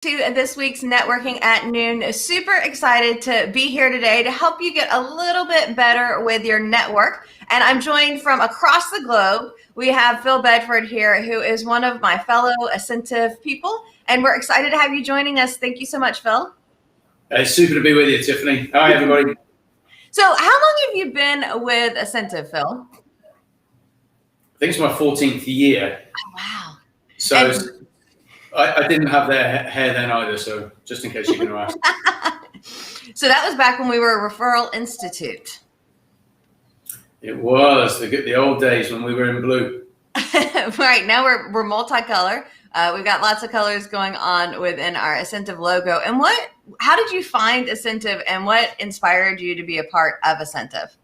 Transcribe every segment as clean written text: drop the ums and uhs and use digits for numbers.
To this week's Networking at Noon. Super excited to be here today to help you get a little bit better with your network. And I'm joined from across the globe. We have Phil Bedford here, who is one of my fellow Asentiv people. And we're excited to have you joining us. Thank you so much, Phil. It's super to be with you, Tiffany. Hi, everybody. So how long have you been with Asentiv, Phil? I think it's my 14th year. Oh, wow. So I didn't have their hair then either, so just in case you're going to ask. So that was back when we were a referral institute. It was the old days when we were in blue. Right, now we're multicolor. We've got lots of colors going on within our Asentiv logo. And how did you find Asentiv, and what inspired you to be a part of Asentiv?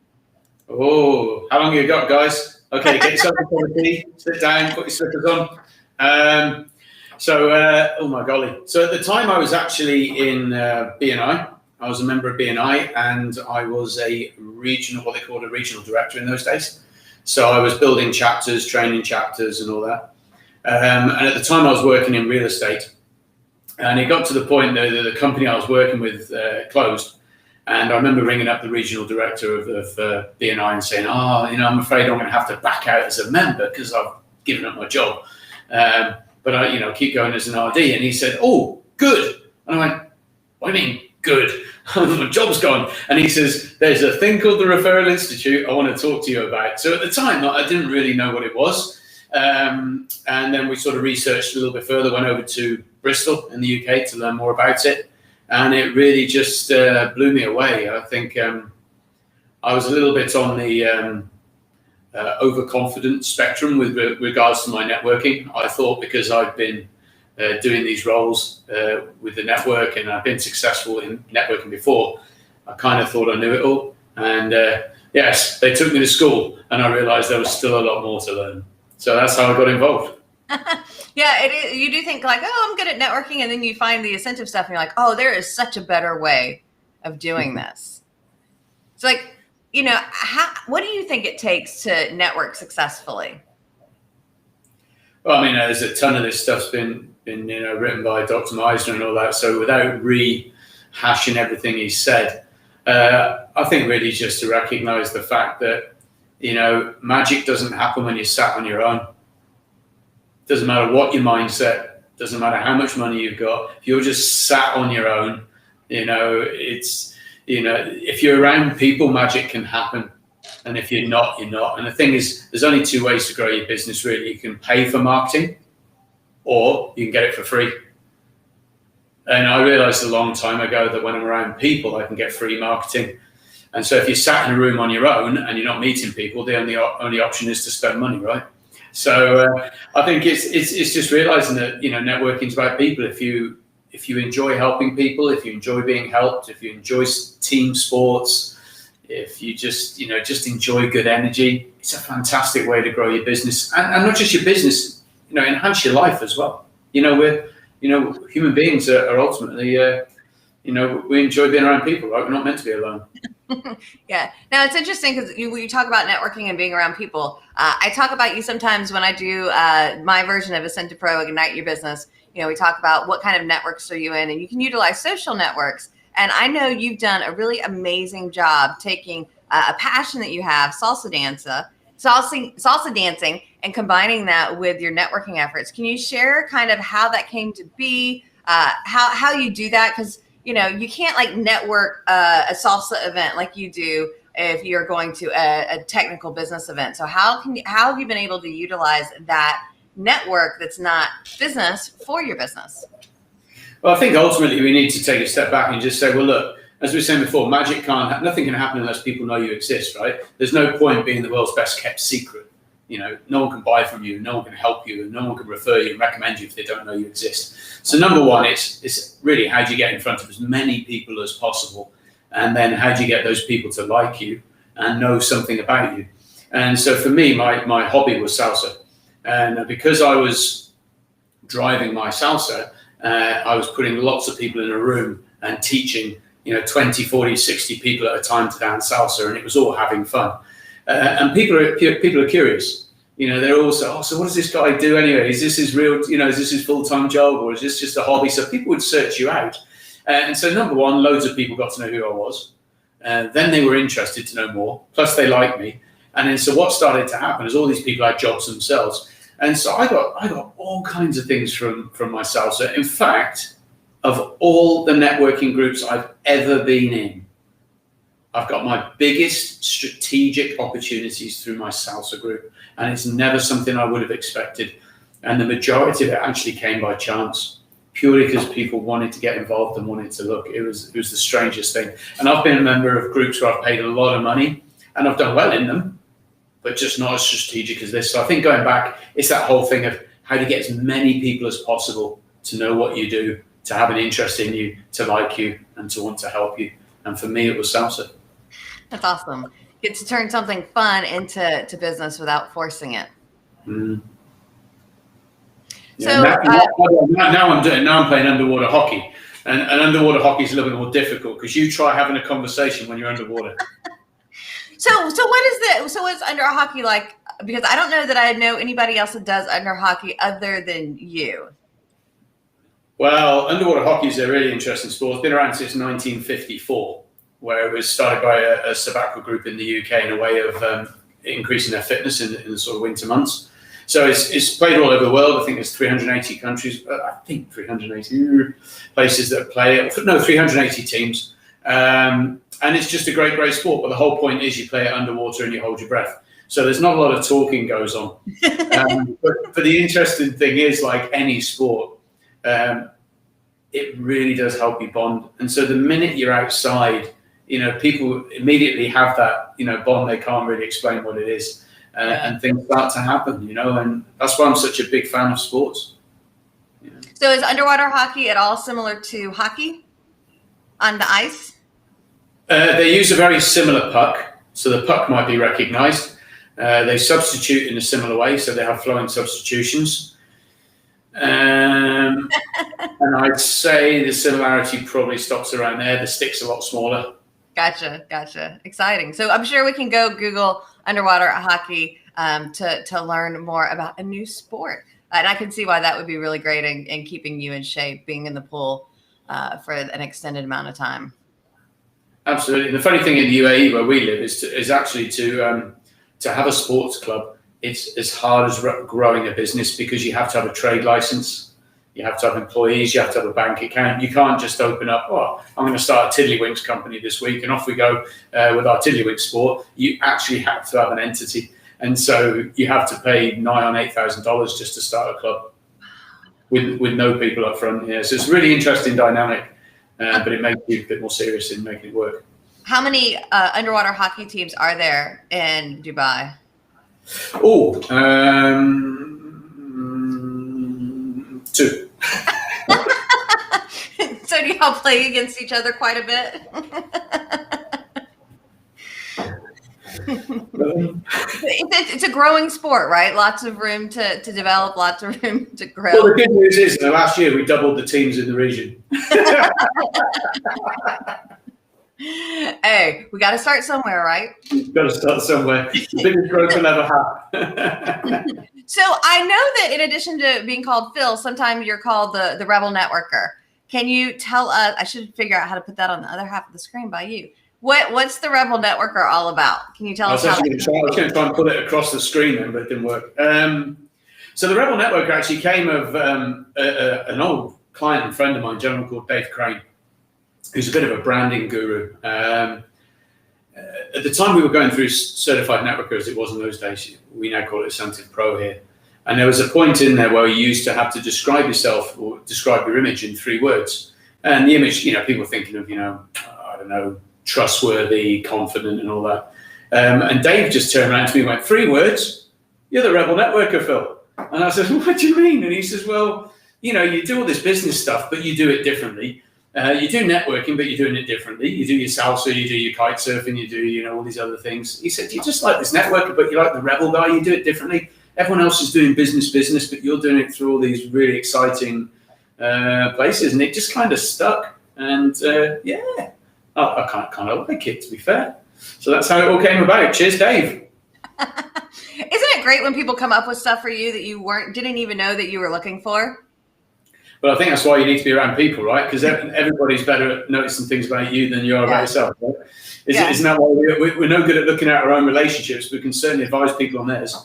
Oh, how long have you got, guys? Okay, get yourself a cup of tea, sit down, put your slippers on. Oh my golly. So at the time I was actually in BNI. I was a member of BNI, and I was what they called a regional director in those days. So I was building chapters, training chapters and all that. And at the time I was working in real estate, and it got to the point that the company I was working with closed. And I remember ringing up the regional director of BNI and saying, I'm afraid I'm going to have to back out as a member because I've given up my job. But I keep going as an RD. And he said, oh, good. And I went, what do you mean, good? My job's gone. And he says, there's a thing called the Referral Institute I want to talk to you about. So at the time, I didn't really know what it was. And then we sort of researched a little bit further, went over to Bristol in the UK to learn more about it. And it really just blew me away. I think I was a little bit on the overconfident spectrum with regards to my networking. I thought because I've been doing these roles with the network, and I've been successful in networking before, I kind of thought I knew it all. And yes, they took me to school, and I realized there was still a lot more to learn. So that's how I got involved. Yeah, it is. You do think like, I'm good at networking, and then you find the Asentiv stuff and you're like, there is such a better way of doing this. It's like, what do you think it takes to network successfully? Well, I mean, there's a ton of this stuff's been written by Dr. Meisner and all that. So without rehashing everything he said, I think really just to recognize the fact that, magic doesn't happen when you're sat on your own. Doesn't matter what your mindset, doesn't matter how much money you've got. If you're just sat on your own, if you're around people, magic can happen. And if you're not, you're not. And the thing is, there's only two ways to grow your business, really. You can pay for marketing, or you can get it for free. And I realized a long time ago that when I'm around people, I can get free marketing. And so if you're sat in a room on your own and you're not meeting people, the only option is to spend money, right? So I think it's just realizing that, networking is about people. If you enjoy helping people, if you enjoy being helped, if you enjoy team sports, if you just enjoy good energy, it's a fantastic way to grow your business, and not just your business, enhance your life as well. Human beings are ultimately, we enjoy being around people, right? We're not meant to be alone. Yeah. Now it's interesting because when you talk about networking and being around people, I talk about you sometimes when I do my version of Asentiv Pro, Ignite Your Business. We talk about what kind of networks are you in, and you can utilize social networks. And I know you've done a really amazing job taking a passion that you have, salsa dancing, and combining that with your networking efforts. Can you share kind of how that came to be, how you do that? Because you can't like network a salsa event like you do if you're going to a technical business event. So how have you been able to utilize that network that's not business for your business? Well, I think ultimately we need to take a step back and just say, well, look, as we were saying before, nothing can happen unless people know you exist, right? There's no point being the world's best kept secret. No one can buy from you, no one can help you, and no one can refer you and recommend you if they don't know you exist. So number one, it's really how do you get in front of as many people as possible, and then how do you get those people to like you and know something about you. And so for me, my hobby was salsa, and because I was driving my salsa, I was putting lots of people in a room and teaching 20, 40, 60 people at a time to dance salsa, and it was all having fun. And people are curious. They're also, so what does this guy do anyway? Is this his real, is this his full-time job, or is this just a hobby? So people would search you out. And so number one, loads of people got to know who I was. Then they were interested to know more. Plus they liked me. And then so what started to happen is all these people had jobs themselves. And so I got all kinds of things from my Salsa. In fact, of all the networking groups I've ever been in, I've got my biggest strategic opportunities through my Salsa group. And it's never something I would have expected. And the majority of it actually came by chance, purely because people wanted to get involved and wanted to look. It was the strangest thing. And I've been a member of groups where I've paid a lot of money and I've done well in them, but just not as strategic as this. So I think going back, it's that whole thing of how to get as many people as possible to know what you do, to have an interest in you, to like you, and to want to help you. And for me, it was Salsa. That's awesome. Get to turn something fun into business without forcing it. Mm. So now I'm playing underwater hockey, and underwater hockey is a little bit more difficult because you try having a conversation when you're underwater. So what's under hockey like? Because I don't know that I know anybody else that does under hockey other than you. Well, underwater hockey is a really interesting sport. It's been around since 1954, where it was started by a sabbatical group in the UK in a way of increasing their fitness in the sort of winter months. So it's played all over the world. I think there's 380 countries. I think 380 places that play it. No, 380 teams. And it's just a great sport. But the whole point is you play it underwater and you hold your breath. So there's not a lot of talking goes on. But the interesting thing is, like any sport, it really does help you bond. And so the minute you're outside, people immediately have that, bond. They can't really explain what it is. And things start to happen, and that's why I'm such a big fan of sports. Yeah. So is underwater hockey at all similar to hockey on the ice? They use a very similar puck, so the puck might be recognized. They substitute in a similar way, so they have flowing substitutions. And I'd say the similarity probably stops around there. The stick's a lot smaller. Gotcha. Exciting. So I'm sure we can go Google underwater hockey to learn more about a new sport. And I can see why that would be really great in keeping you in shape, being in the pool for an extended amount of time. Absolutely. The funny thing in the UAE where we live is actually to have a sports club. It's as hard as growing a business because you have to have a trade license. You have to have employees. You have to have a bank account. You can't just open up, I'm going to start a Tiddlywinks company this week, and off we go with our Tiddlywinks sport. You actually have to have an entity. And so you have to pay nigh on $8,000 just to start a club with no people up front. Yeah. So it's a really interesting dynamic, but it makes you a bit more serious in making it work. How many underwater hockey teams are there in Dubai? Two. So do y'all play against each other quite a bit? It's a growing sport, right? Lots of room to develop, lots of room to grow. Well, the good news is last year we doubled the teams in the region. Hey, we got to start somewhere, right? Got to start somewhere. The biggest growth we'll ever have. So I know that in addition to being called Phil, sometimes you're called the Rebel Networker. Can you tell us? I should figure out how to put that on the other half of the screen by you. What's the Rebel Networker all about? Can you tell us? I was going to try and put it across the screen then, but it didn't work. So the Rebel Networker actually came of an old client and friend of mine, a gentleman called Dave Crane, who's a bit of a branding guru. At the time we were going through certified networker, as it was in those days, we now call it Asentiv Pro here. And there was a point in there where you used to have to describe yourself or describe your image in 3 words. And the image, people are thinking of, I don't know, trustworthy, confident and all that. And Dave just turned around to me and went, 3 words? You're the Rebel Networker, Phil. And I said, what do you mean? And he says, well, you do all this business stuff, but you do it differently. You do networking, but you're doing it differently. You do your salsa, you do your kite surfing, you do, all these other things. He said, you just like this networker, but you're like the rebel guy. You do it differently. Everyone else is doing business, but you're doing it through all these really exciting places. And it just kind of stuck. And I kind of like it, to be fair. So that's how it all came about. Cheers, Dave. Isn't it great when people come up with stuff for you that you didn't even know that you were looking for? But I think that's why you need to be around people, right? Because everybody's better at noticing things about you than you are about yourself. Right? Isn't that why we're no good at looking at our own relationships? We can certainly advise people on theirs.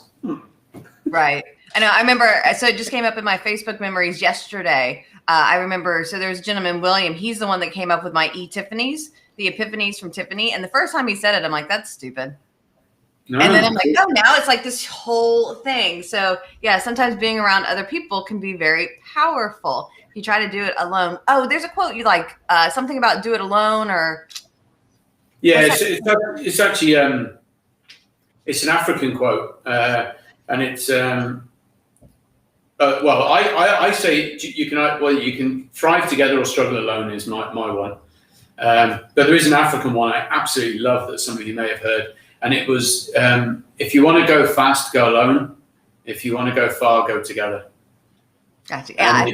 Right. I know. I remember. So it just came up in my Facebook memories yesterday. I remember. So there's a gentleman, William. He's the one that came up with my eTiffanies, the epiphanies from Tiffany. And the first time he said it, I'm like, that's stupid. No. And then I'm like, oh, now it's like this whole thing. So yeah, sometimes being around other people can be very powerful. If you try to do it alone. Oh, there's a quote you like, something about do it alone or. Yeah, it's actually it's an African quote, and it's well, I say you can thrive together or struggle alone is my one. But there is an African one I absolutely love that some of you may have heard. And it was, if you want to go fast, go alone. If you want to go far, go together. Gotcha. Yeah,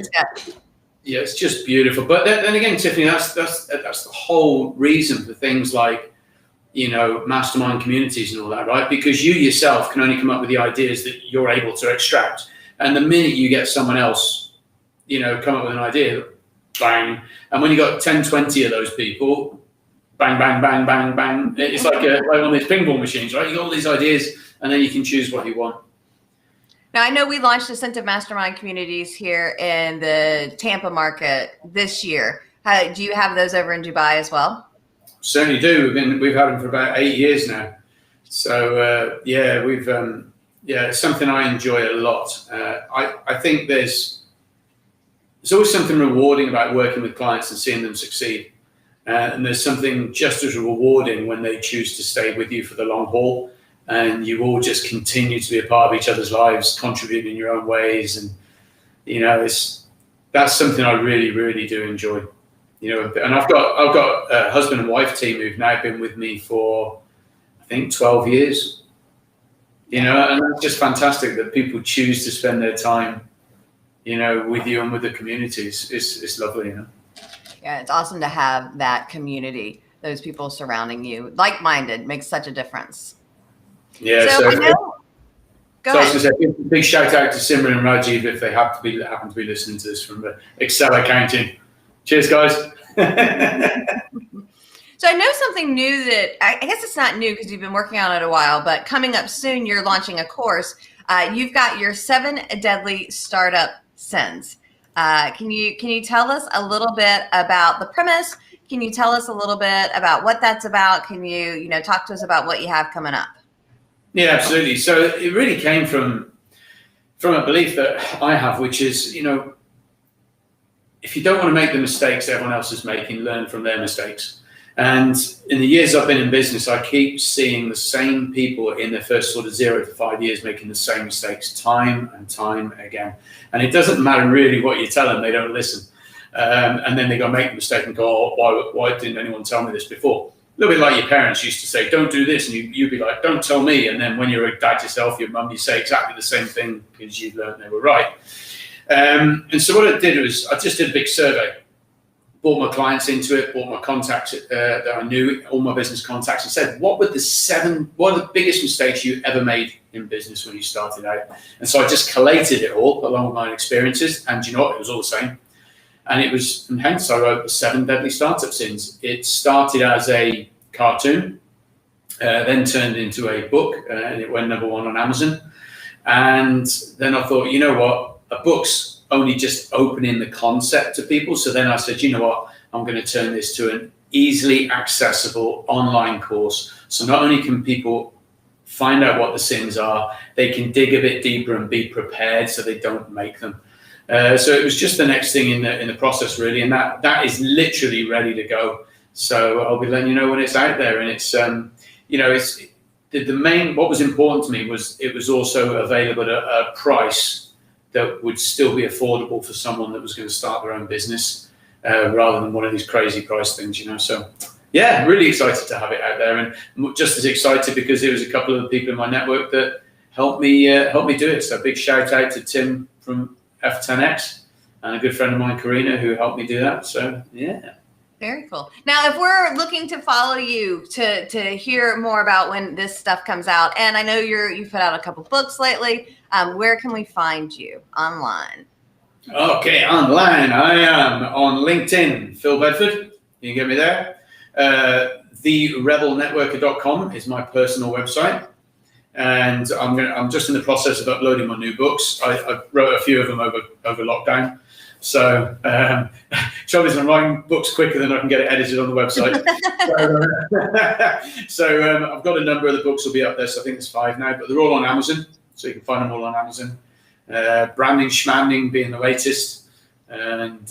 yeah, it's just beautiful. But then again, Tiffany, that's the whole reason for things like, mastermind communities and all that, right? Because you yourself can only come up with the ideas that you're able to extract. And the minute you get someone else, come up with an idea, bang. And when you got 10, 20 of those people, bang, bang, bang, bang, bang. It's like one of these pinball machines, right? You got all these ideas, and then you can choose what you want. Now, I know we launched Asentiv Mastermind communities here in the Tampa market this year. Do you have those over in Dubai as well? Certainly do. We've had them for about 8 years now. So it's something I enjoy a lot. I think there's always something rewarding about working with clients and seeing them succeed. And there's something just as rewarding when they choose to stay with you for the long haul, and you all just continue to be a part of each other's lives, contributing in your own ways. And that's something I really, really do enjoy. And I've got a husband and wife team who've now been with me for, I think, 12 years. And that's just fantastic that people choose to spend their time, with you and with the communities. It's lovely, Yeah, it's awesome to have that community, those people surrounding you, like-minded, makes such a difference. Yeah, so I know. Go ahead. I was going to say, big shout out to Simran and Rajiv if they happen to be listening to this from Excel Accounting. Cheers, guys. So I know something new that I guess it's not new because you've been working on it a while, but coming up soon, you're launching a course. You've got your 7 deadly startup sins. Can you tell us a little bit about the premise? Can you tell us a little bit about what that's about? Can you talk to us about what you have coming up? Yeah, absolutely. So it really came from a belief that I have, which is, if you don't want to make the mistakes everyone else is making, learn from their mistakes. And in the years I've been in business, I keep seeing the same people in their first sort of 0 to 5 years making the same mistakes time and time again. And it doesn't matter really what you tell them, they don't listen. And then they go make a mistake and go, oh, why didn't anyone tell me this before? A little bit like your parents used to say, don't do this. And you'd be like, don't tell me. And then when you're a dad yourself, your mum, you say exactly the same thing because you've learned they were right. And so what I did was I just did a big survey, brought my clients into it, brought my contacts that I knew, all my business contacts, and said, what are the biggest mistakes you ever made in business when you started out? And so I just collated it all along with my experiences. And you know what? It was all the same. And hence I wrote the 7 Deadly Startup Sins. It started as a cartoon, then turned into a book, and it went #1 on Amazon. And then I thought, you know what? A book's only just opening the concept to people. So then I said, you know what? I'm going to turn this to an easily accessible online course. So not only can people find out what the sins are, they can dig a bit deeper and be prepared so they don't make them. So it was just the next thing in the process, really, and that is literally ready to go. So I'll be letting you know when it's out there, and it's it's the main. What was important to me was it was also available at a price that would still be affordable for someone that was going to start their own business, rather than one of these crazy price things, So yeah, really excited to have it out there, and just as excited because there was a couple of the people in my network that helped me do it. So big shout out to Tim from F10X and a good friend of mine, Karina, who helped me do that. So yeah. Very cool. Now, if we're looking to follow you to hear more about when this stuff comes out, and I know you've put out a couple books lately, where can we find you online? Okay, online. I am on LinkedIn, Phil Bedford. You can get me there. TheRebelNetworker.com is my personal website. And I'm just in the process of uploading my new books. I wrote a few of them over lockdown. So, trouble is I'm writing books quicker than I can get it edited on the website. So I've got a number of the books will be up there. So I think there's 5 now, but they're all on Amazon. So you can find them all on Amazon. Branding Schmanding being the latest. And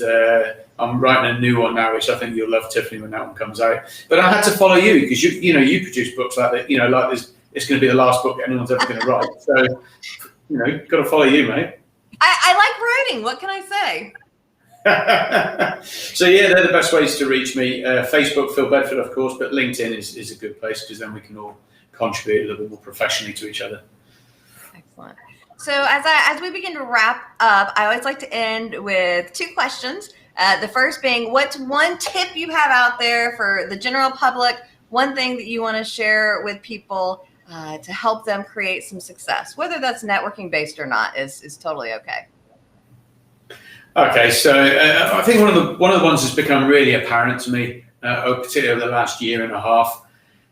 I'm writing a new one now, which I think you'll love, Tiffany, when that one comes out. But I had to follow you because you produce books like that. Like this. It's going to be the last book anyone's ever going to write. So, got to follow you, mate. I like writing. What can I say? So, yeah, they're the best ways to reach me. Facebook, Phil Bedford, of course, but LinkedIn is a good place because then we can all contribute a little bit more professionally to each other. Excellent. So as we begin to wrap up, I always like to end with 2 questions. The first being, what's one tip you have out there for the general public, one thing that you want to share with people to help them create some success, whether that's networking based or not, is totally okay. Okay, so I think one of the ones that's become really apparent to me, particularly over the last year and a half,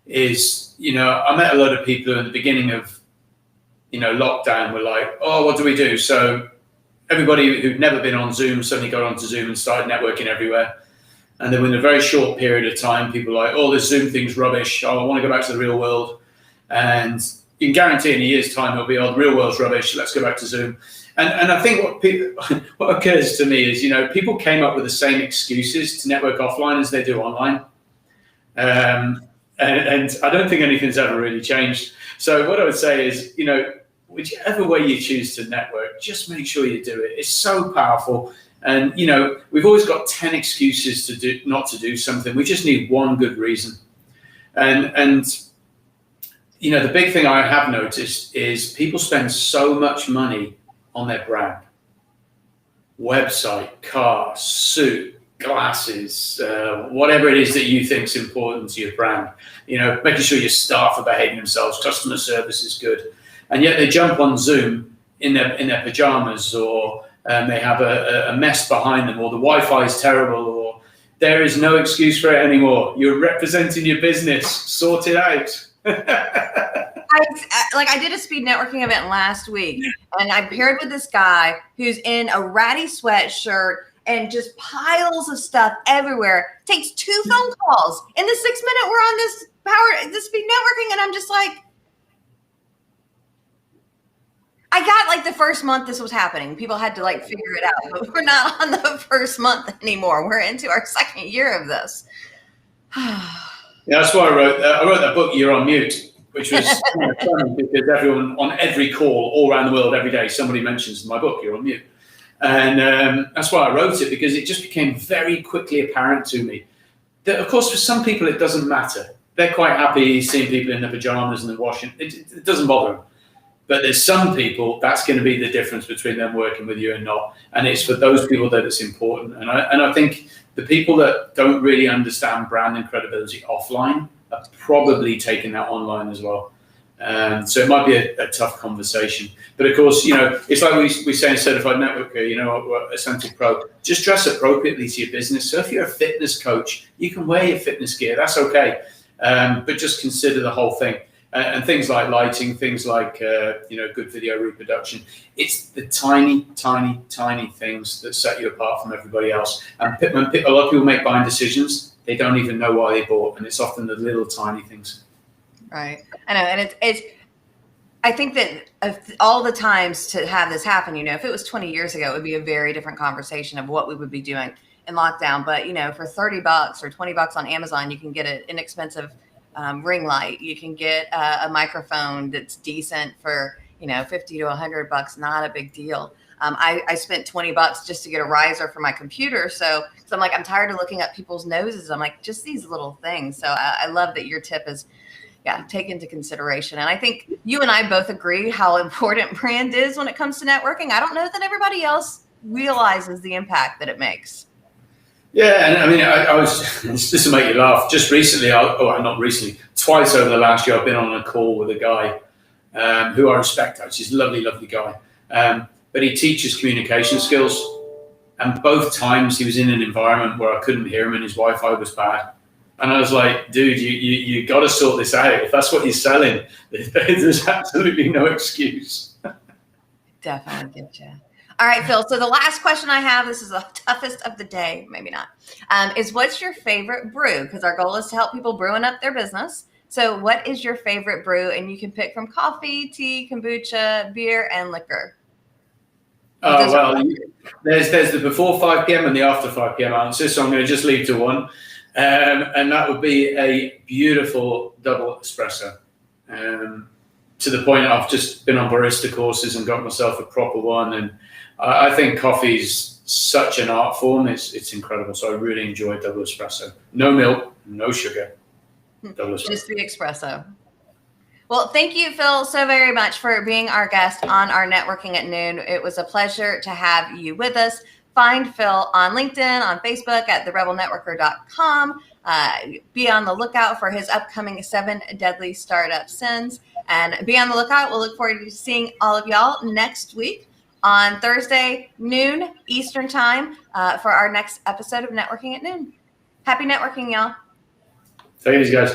is I met a lot of people who in the beginning of lockdown were like, oh, what do we do? So everybody who'd never been on Zoom suddenly got onto Zoom and started networking everywhere. And then within a very short period of time, people were like, oh, this Zoom thing's rubbish. Oh, I want to go back to the real world. And you can guarantee in a year's time, it'll be, oh, the real world's rubbish. Let's go back to Zoom. And I think what occurs to me is, people came up with the same excuses to network offline as they do online. And I don't think anything's ever really changed. So what I would say is, whichever way you choose to network, just make sure you do it. It's so powerful. And, we've always got 10 excuses not to do something. We just need one good reason. And the big thing I have noticed is people spend so much money on their brand. Website, car, suit, glasses, whatever it is that you think is important to your brand. Making sure your staff are behaving themselves, customer service is good. And yet they jump on Zoom in their pajamas, or they have a mess behind them, or the Wi-Fi is terrible, or there is no excuse for it anymore. You're representing your business. Sort it out. I did a speed networking event last week, and I paired with this guy who's in a ratty sweatshirt and just piles of stuff everywhere. Takes 2 phone calls in the 6 minute we're on this speed networking, and I'm just like, I got the first month this was happening. People had to figure it out, but we're not on the first month anymore. We're into our 2nd year of this. Yeah, that's why I wrote that book, You're on Mute, which was kind of funny because everyone on every call all around the world every day, somebody mentions my book, You're on Mute. And that's why I wrote it, because it just became very quickly apparent to me that, of course, for some people, it doesn't matter. They're quite happy seeing people in their pajamas and they're washing. It doesn't bother them. But there's some people, that's going to be the difference between them working with you and not. And it's for those people that it's important. And I think the people that don't really understand brand and credibility offline are probably taking that online as well. So it might be a tough conversation. But of course, it's like we say in Certified Networker, Asentiv Pro, just dress appropriately to your business. So if you're a fitness coach, you can wear your fitness gear. That's okay. But just consider the whole thing. And things like lighting, things like, good video reproduction. It's the tiny, tiny, tiny things that set you apart from everybody else. And when a lot of people make buying decisions, they don't even know why they bought. And it's often the little tiny things. Right. I know. And it's I think that all the times to have this happen, if it was 20 years ago, it would be a very different conversation of what we would be doing in lockdown. But, for $30 or $20 on Amazon, you can get an inexpensive ring light. You can get a microphone that's decent for, $50 to $100, not a big deal. I spent $20 just to get a riser for my computer. So I'm like, I'm tired of looking at people's noses. I'm like, just these little things. So I love that your tip is, take into consideration. And I think you and I both agree how important brand is when it comes to networking. I don't know that everybody else realizes the impact that it makes. Yeah, and I mean, I was just to make you laugh. Just recently, not recently, twice over the last year, I've been on a call with a guy who I respect. Actually, he's a lovely, lovely guy. But he teaches communication skills, and both times he was in an environment where I couldn't hear him, and his Wi-Fi was bad. And I was like, dude, you got to sort this out. If that's what you're selling, there's absolutely no excuse. Definitely get you. All right, Phil. So the last question I have, this is the toughest of the day, maybe not, is what's your favorite brew? Because our goal is to help people brewing up their business. So what is your favorite brew? And you can pick from coffee, tea, kombucha, beer, and liquor. Oh, well, there's the before 5 p.m. and the after 5 p.m. answer, so I'm going to just leave to one. And that would be a beautiful double espresso. To the point I've just been on barista courses and got myself a proper one. And I think coffee is such an art form. It's incredible. So I really enjoy double espresso. No milk, no sugar. Double espresso. Just the espresso. Well, thank you, Phil, so very much for being our guest on our Networking at Noon. It was a pleasure to have you with us. Find Phil on LinkedIn, on Facebook at therebelnetworker.com. Be on the lookout for his upcoming 7 Deadly Startup Sins. And be on the lookout. We'll look forward to seeing all of y'all next week on Thursday, noon Eastern time, for our next episode of Networking at Noon. Happy networking, y'all. Take it easy, guys.